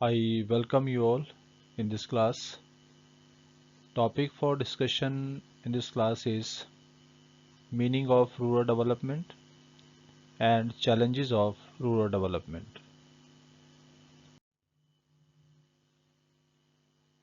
I welcome you all in this class. Topic for discussion in this class is meaning of rural development and challenges of rural development.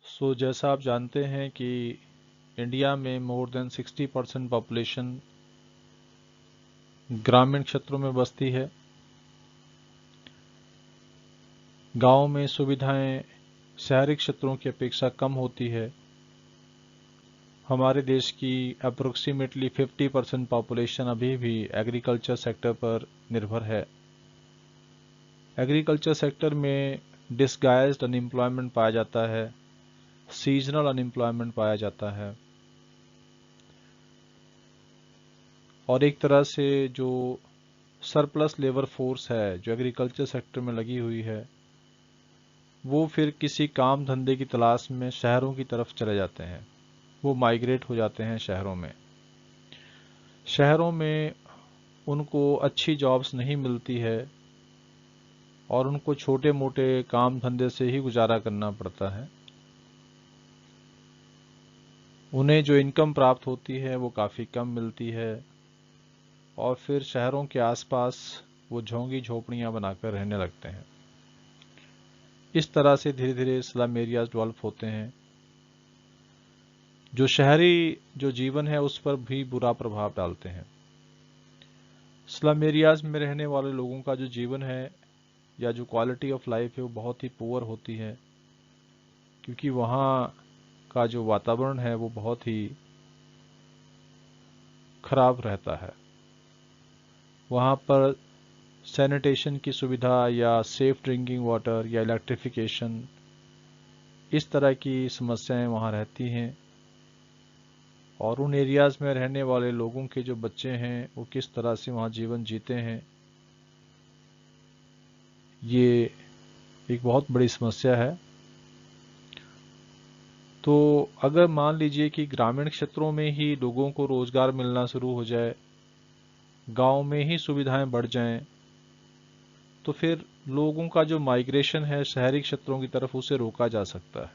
So जैसा आप जानते हैं कि India में more than 60% population ग्रामीण क्षेत्रों में बसती है। गांव में सुविधाएं शहरी क्षेत्रों की अपेक्षा कम होती है। हमारे देश की अप्रोक्सीमेटली 50% पॉपुलेशन अभी भी एग्रीकल्चर सेक्टर पर निर्भर है। एग्रीकल्चर सेक्टर में डिसगाइज्ड अनएम्प्लॉयमेंट पाया जाता है, सीजनल अनएम्प्लॉयमेंट पाया जाता है और एक तरह से जो सरप्लस लेबर फोर्स है जो एग्रीकल्चर सेक्टर में लगी हुई है वो फिर किसी काम धंधे की तलाश में शहरों की तरफ चले जाते हैं। वो माइग्रेट हो जाते हैं शहरों में। शहरों में उनको अच्छी जॉब्स नहीं मिलती है और उनको छोटे मोटे काम धंधे से ही गुजारा करना पड़ता है। उन्हें जो इनकम प्राप्त होती है वो काफ़ी कम मिलती है और फिर शहरों के आसपास वो झोंगी झोपड़ियाँ बनाकर रहने लगते हैं। इस तरह से धीरे धीरे स्लम एरियाज डेवलप होते हैं जो शहरी जो जीवन है उस पर भी बुरा प्रभाव डालते हैं। स्लम एरियाज में रहने वाले लोगों का जो जीवन है या जो क्वालिटी ऑफ लाइफ है वो बहुत ही पुअर होती है क्योंकि वहाँ का जो वातावरण है वो बहुत ही खराब रहता है। वहाँ पर सैनिटेशन की सुविधा या सेफ ड्रिंकिंग वाटर या इलेक्ट्रिफिकेशन इस तरह की समस्याएं वहाँ रहती हैं और उन एरियाज़ में रहने वाले लोगों के जो बच्चे हैं वो किस तरह से वहाँ जीवन जीते हैं ये एक बहुत बड़ी समस्या है। तो अगर मान लीजिए कि ग्रामीण क्षेत्रों में ही लोगों को रोज़गार मिलना शुरू हो जाए, गांव में ही सुविधाएं बढ़ जाएं, तो फिर लोगों का जो माइग्रेशन है शहरी क्षेत्रों की तरफ उसे रोका जा सकता है।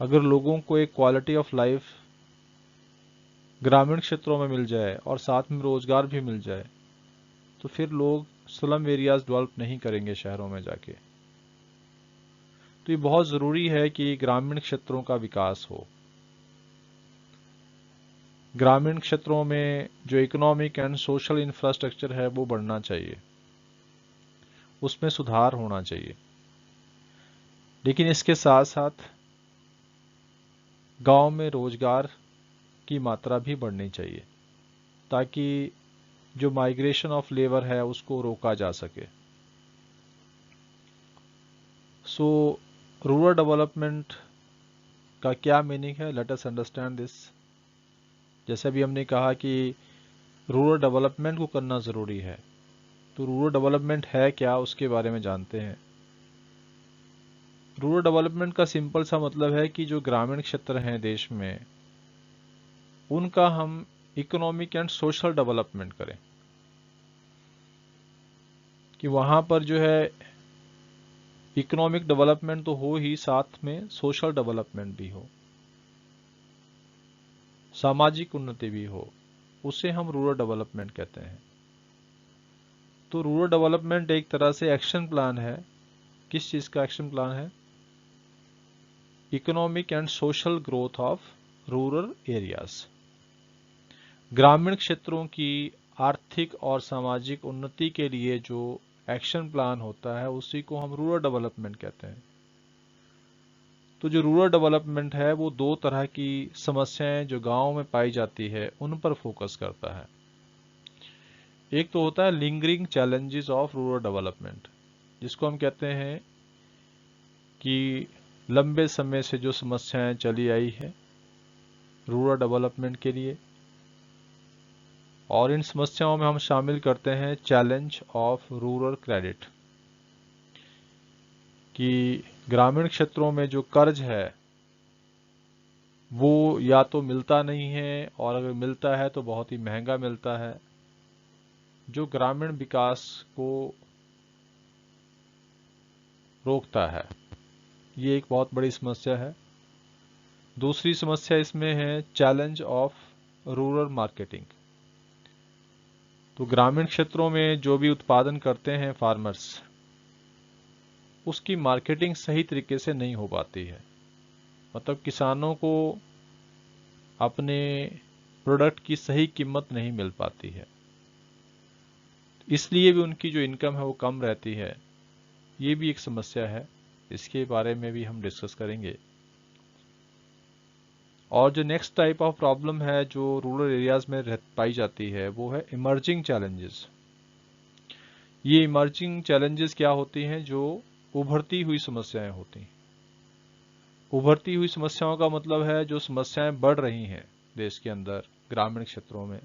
अगर लोगों को एक क्वालिटी ऑफ लाइफ ग्रामीण क्षेत्रों में मिल जाए और साथ में रोज़गार भी मिल जाए तो फिर लोग स्लम एरियाज डेवलप नहीं करेंगे शहरों में जाके। तो ये बहुत ज़रूरी है कि ग्रामीण क्षेत्रों का विकास हो। ग्रामीण क्षेत्रों में जो इकोनॉमिक एंड सोशल इंफ्रास्ट्रक्चर है वो बढ़ना चाहिए, उसमें सुधार होना चाहिए। लेकिन इसके साथ साथ गांव में रोजगार की मात्रा भी बढ़नी चाहिए ताकि जो माइग्रेशन ऑफ लेबर है उसको रोका जा सके। सो रूरल डेवलपमेंट का क्या मीनिंग है, लेट अस अंडरस्टैंड दिस। जैसे अभी हमने कहा कि रूरल डेवलपमेंट को करना ज़रूरी है, तो रूरल डेवलपमेंट है क्या उसके बारे में जानते हैं। रूरल डेवलपमेंट का सिंपल सा मतलब है कि जो ग्रामीण क्षेत्र हैं देश में उनका हम इकोनॉमिक एंड सोशल डेवलपमेंट करें, कि वहाँ पर जो है इकोनॉमिक डेवलपमेंट तो हो ही, साथ में सोशल डेवलपमेंट भी हो, सामाजिक उन्नति भी हो। उसे हम रूरल डेवलपमेंट कहते हैं। तो रूरल डेवलपमेंट एक तरह से एक्शन प्लान है। किस चीज़ का एक्शन प्लान है? Economic and social growth of rural areas. ग्रामीण क्षेत्रों की आर्थिक और सामाजिक उन्नति के लिए जो एक्शन प्लान होता है उसी को हम रूरल डेवलपमेंट कहते हैं। तो जो रूरल डेवलपमेंट है वो दो तरह की समस्याएं जो गांव में पाई जाती है उन पर फोकस करता है। एक तो होता है lingering challenges of rural development, जिसको हम कहते हैं कि लंबे समय से जो समस्याएं चली आई है रूरल डेवलपमेंट के लिए, और इन समस्याओं में हम शामिल करते हैं चैलेंज ऑफ रूरल क्रेडिट, कि ग्रामीण क्षेत्रों में जो कर्ज है वो या तो मिलता नहीं है और अगर मिलता है तो बहुत ही महंगा मिलता है, जो ग्रामीण विकास को रोकता है। ये एक बहुत बड़ी समस्या है। दूसरी समस्या इसमें है चैलेंज ऑफ रूरल मार्केटिंग। तो ग्रामीण क्षेत्रों में जो भी उत्पादन करते हैं फार्मर्स, उसकी मार्केटिंग सही तरीके से नहीं हो पाती है। मतलब किसानों को अपने प्रोडक्ट की सही कीमत नहीं मिल पाती है, इसलिए भी उनकी जो इनकम है वो कम रहती है। ये भी एक समस्या है, इसके बारे में भी हम डिस्कस करेंगे। और जो नेक्स्ट टाइप ऑफ प्रॉब्लम है जो रूरल एरियाज में पाई जाती है वो है इमर्जिंग चैलेंजेस। ये इमर्जिंग चैलेंजेस क्या होती हैं? जो उभरती हुई समस्याएं होती हैं। उभरती हुई समस्याओं का मतलब है जो समस्याएं बढ़ रही हैं देश के अंदर ग्रामीण क्षेत्रों में।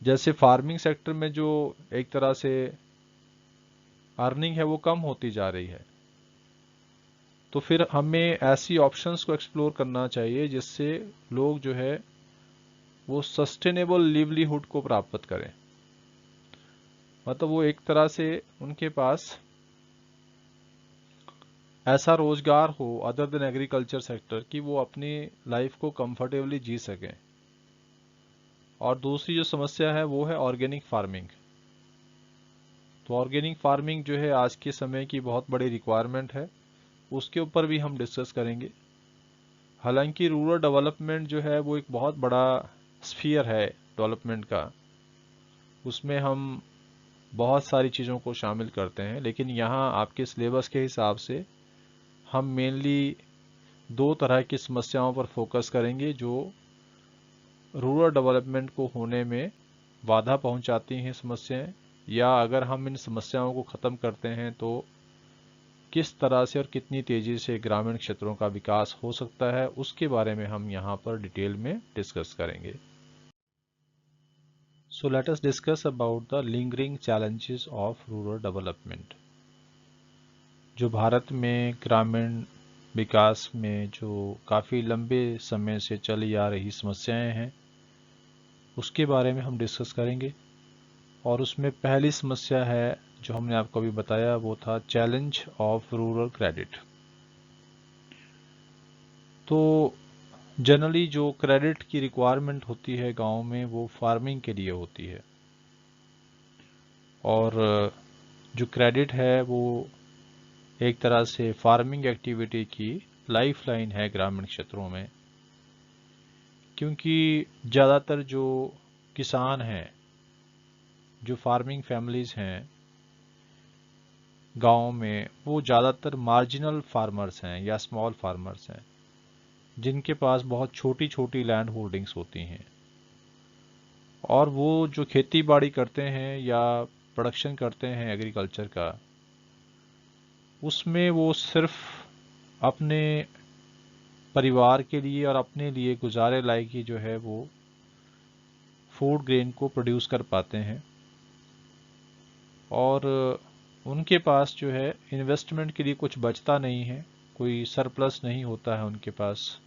जैसे फार्मिंग सेक्टर में जो एक तरह से अर्निंग है वो कम होती जा रही है, तो फिर हमें ऐसी ऑप्शंस को एक्सप्लोर करना चाहिए जिससे लोग जो है वो सस्टेनेबल लिवलीहुड को प्राप्त करें। मतलब वो एक तरह से उनके पास ऐसा रोजगार हो अदर देन एग्रीकल्चर सेक्टर कि वो अपनी लाइफ को कंफर्टेबली जी सकें। और दूसरी जो समस्या है वो है ऑर्गेनिक फार्मिंग। तो ऑर्गेनिक फार्मिंग जो है आज के समय की बहुत बड़ी रिक्वायरमेंट है, उसके ऊपर भी हम डिस्कस करेंगे। हालांकि रूरल डेवलपमेंट जो है वो एक बहुत बड़ा स्फीयर है डेवलपमेंट का, उसमें हम बहुत सारी चीज़ों को शामिल करते हैं, लेकिन यहाँ आपके सिलेबस के हिसाब से हम मेनली दो तरह की समस्याओं पर फोकस करेंगे जो रूरल डेवलपमेंट को होने में बाधा पहुंचाती हैं समस्याएं, या अगर हम इन समस्याओं को ख़त्म करते हैं तो किस तरह से और कितनी तेज़ी से ग्रामीण क्षेत्रों का विकास हो सकता है, उसके बारे में हम यहाँ पर डिटेल में डिस्कस करेंगे। So let us discuss about the lingering challenges of rural development। जो भारत में ग्रामीण विकास में जो काफ़ी लंबे समय से चली आ रही समस्याएं हैं उसके बारे में हम डिस्कस करेंगे। और उसमें पहली समस्या है जो हमने आपको अभी बताया वो था चैलेंज ऑफ रूरल क्रेडिट। तो जनरली जो क्रेडिट की रिक्वायरमेंट होती है गांव में वो फार्मिंग के लिए होती है, और जो क्रेडिट है वो एक तरह से फार्मिंग एक्टिविटी की लाइफलाइन है ग्रामीण क्षेत्रों में। क्योंकि ज़्यादातर जो किसान हैं, जो फार्मिंग फैमिलीज़ हैं गाँव में, वो ज़्यादातर मार्जिनल फार्मर्स हैं या स्मॉल फार्मर्स हैं जिनके पास बहुत छोटी छोटी लैंड होल्डिंग्स होती हैं। और वो जो खेती बाड़ी करते हैं या प्रोडक्शन करते हैं एग्रीकल्चर का, उसमें वो सिर्फ अपने परिवार के लिए और अपने लिए गुजारे लायक ही जो है वो फूड ग्रेन को प्रोड्यूस कर पाते हैं। और उनके पास जो है इन्वेस्टमेंट के लिए कुछ बचता नहीं है, कोई सरप्लस नहीं होता है उनके पास,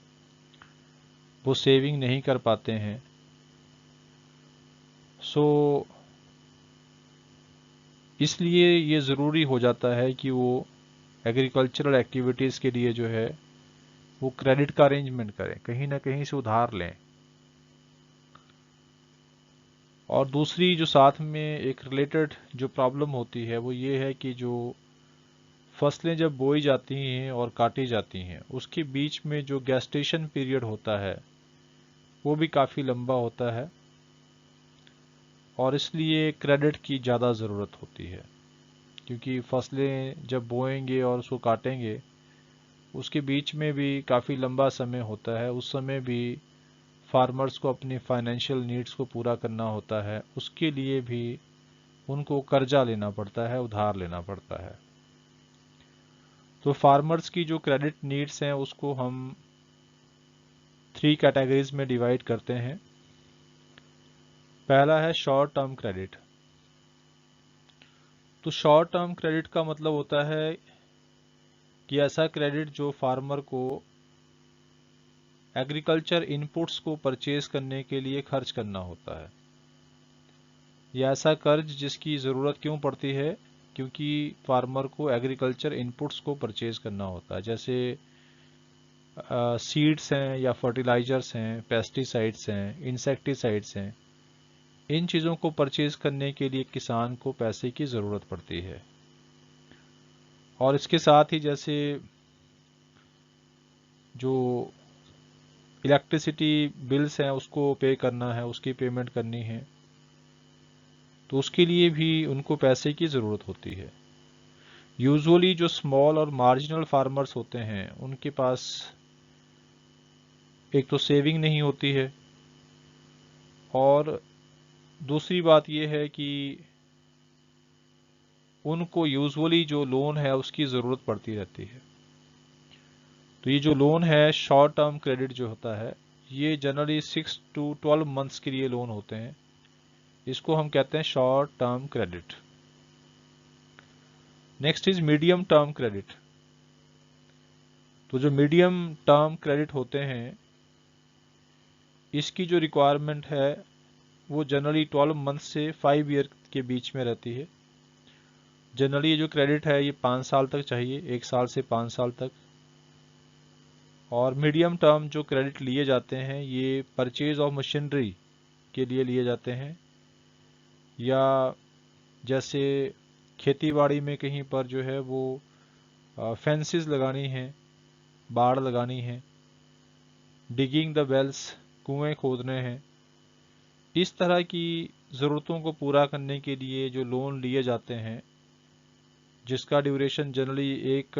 वो सेविंग नहीं कर पाते हैं। सो इसलिए ये ज़रूरी हो जाता है कि वो एग्रीकल्चरल एक्टिविटीज़ के लिए जो है वो क्रेडिट का अरेंजमेंट करें, कहीं ना कहीं से उधार लें। और दूसरी जो साथ में एक रिलेटेड जो प्रॉब्लम होती है वो ये है कि जो फसलें जब बोई जाती हैं और काटी जाती हैं उसके बीच में जो गेस्टेशन पीरियड होता है वो भी काफ़ी लंबा होता है, और इसलिए क्रेडिट की ज़्यादा ज़रूरत होती है। क्योंकि फसलें जब बोएंगे और उसको काटेंगे उसके बीच में भी काफ़ी लंबा समय होता है, उस समय भी फार्मर्स को अपनी फाइनेंशियल नीड्स को पूरा करना होता है, उसके लिए भी उनको कर्जा लेना पड़ता है, उधार लेना पड़ता है। तो फार्मर्स की जो क्रेडिट नीड्स हैं उसको हम 3 कैटेगरीज में डिवाइड करते हैं। पहला है शॉर्ट टर्म क्रेडिट। तो शॉर्ट टर्म क्रेडिट का मतलब होता है कि ऐसा क्रेडिट जो फार्मर को एग्रीकल्चर इनपुट्स को परचेज करने के लिए खर्च करना होता है, या ऐसा कर्ज जिसकी ज़रूरत क्यों पड़ती है क्योंकि फार्मर को एग्रीकल्चर इनपुट्स को परचेज करना होता है, जैसे सीड्स हैं या फर्टिलाइजर्स हैं, पेस्टिसाइड्स हैं, इंसेक्टिसाइड्स हैं। इन चीज़ों को परचेज करने के लिए किसान को पैसे की ज़रूरत पड़ती है। और इसके साथ ही जैसे जो इलेक्ट्रिसिटी बिल्स हैं उसको पे करना है, उसकी पेमेंट करनी है, तो उसके लिए भी उनको पैसे की ज़रूरत होती है। यूजुअली जो स्मॉल और मार्जिनल फार्मर्स होते हैं उनके पास एक तो सेविंग नहीं होती है, और दूसरी बात यह है कि उनको यूजुअली जो लोन है उसकी ज़रूरत पड़ती रहती है। तो ये जो लोन है, शॉर्ट टर्म क्रेडिट जो होता है, ये जनरली 6 to 12 मंथ्स के लिए लोन होते हैं। इसको हम कहते हैं short term credit. Next is medium term credit. तो जो मीडियम टर्म क्रेडिट होते हैं, इसकी जो रिक्वायरमेंट है वो जनरली 12 मंथ से 5 ईयर के बीच में रहती है। जनरली ये जो क्रेडिट है ये 5 साल तक चाहिए, 1 साल से 5 साल तक। और मीडियम टर्म जो क्रेडिट लिए जाते हैं ये परचेज ऑफ मशीनरी के लिए लिए जाते हैं, या जैसे खेतीबाड़ी में कहीं पर जो है वो फेंसेस लगानी है, बाड़ लगानी है, डिगिंग द वेल्स, कुएं खोदने हैं। इस तरह की ज़रूरतों को पूरा करने के लिए जो लोन लिए जाते हैं, जिसका ड्यूरेशन जनरली 1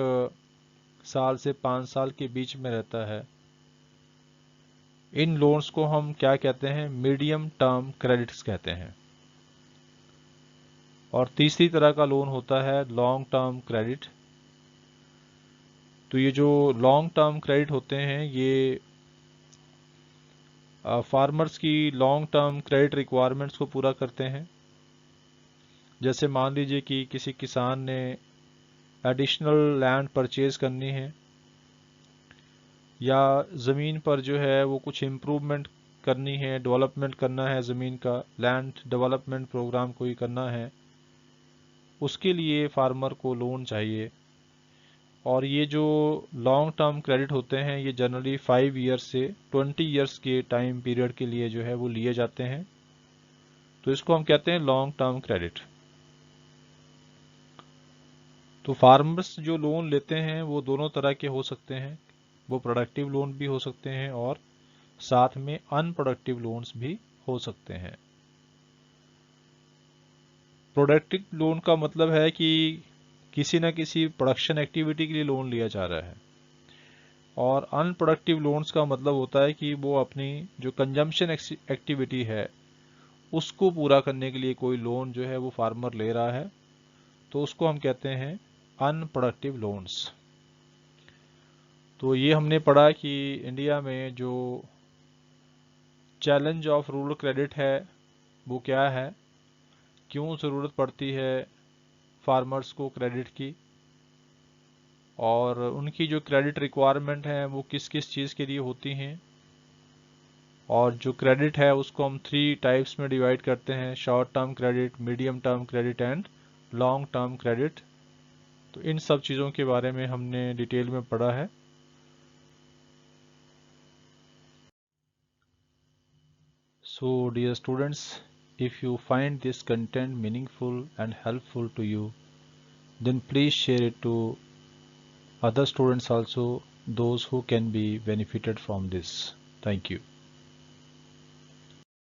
साल से 5 साल के बीच में रहता है, इन लोन्स को हम क्या कहते हैं? मीडियम टर्म क्रेडिट्स कहते हैं। और तीसरी तरह का लोन होता है लॉन्ग टर्म क्रेडिट। तो ये जो लॉन्ग टर्म क्रेडिट होते हैं ये फार्मर्स की लॉन्ग टर्म क्रेडिट रिक्वायरमेंट्स को पूरा करते हैं। जैसे मान लीजिए कि किसी किसान ने एडिशनल लैंड परचेज करनी है, या ज़मीन पर जो है वो कुछ इम्प्रूवमेंट करनी है, डेवलपमेंट करना है, ज़मीन का लैंड डेवलपमेंट प्रोग्राम कोई करना है, उसके लिए फार्मर को लोन चाहिए। और ये जो लॉन्ग टर्म क्रेडिट होते हैं ये जनरली 5 ईयर्स से 20 ईयर्स के टाइम पीरियड के लिए जो है वो लिए जाते हैं। तो इसको हम कहते हैं लॉन्ग टर्म क्रेडिट। तो फार्मर्स जो लोन लेते हैं वो दोनों तरह के हो सकते हैं। वो प्रोडक्टिव लोन भी हो सकते हैं और साथ में अनप्रोडक्टिव लोन्स भी हो सकते हैं। प्रोडक्टिव लोन का मतलब है कि किसी न किसी प्रोडक्शन एक्टिविटी के लिए लोन लिया जा रहा है, और अनप्रोडक्टिव लोन्स का मतलब होता है कि वो अपनी जो कंजम्पशन एक्टिविटी है उसको पूरा करने के लिए कोई लोन जो है वो फार्मर ले रहा है, तो उसको हम कहते हैं अनप्रोडक्टिव लोन्स। तो ये हमने पढ़ा कि इंडिया में जो चैलेंज ऑफ रूरल क्रेडिट है वो क्या है, क्यों ज़रूरत पड़ती है फार्मर्स को क्रेडिट की, और उनकी जो क्रेडिट रिक्वायरमेंट है वो किस किस चीज़ के लिए होती हैं। और जो क्रेडिट है उसको हम 3 टाइप्स में डिवाइड करते हैं: short term credit, medium term credit and long term credit. तो इन सब चीज़ों के बारे में हमने डिटेल में पढ़ा है। So dear students, if you find this content meaningful and helpful to you, then please share it to other students also, those who can be benefited from this. Thank you.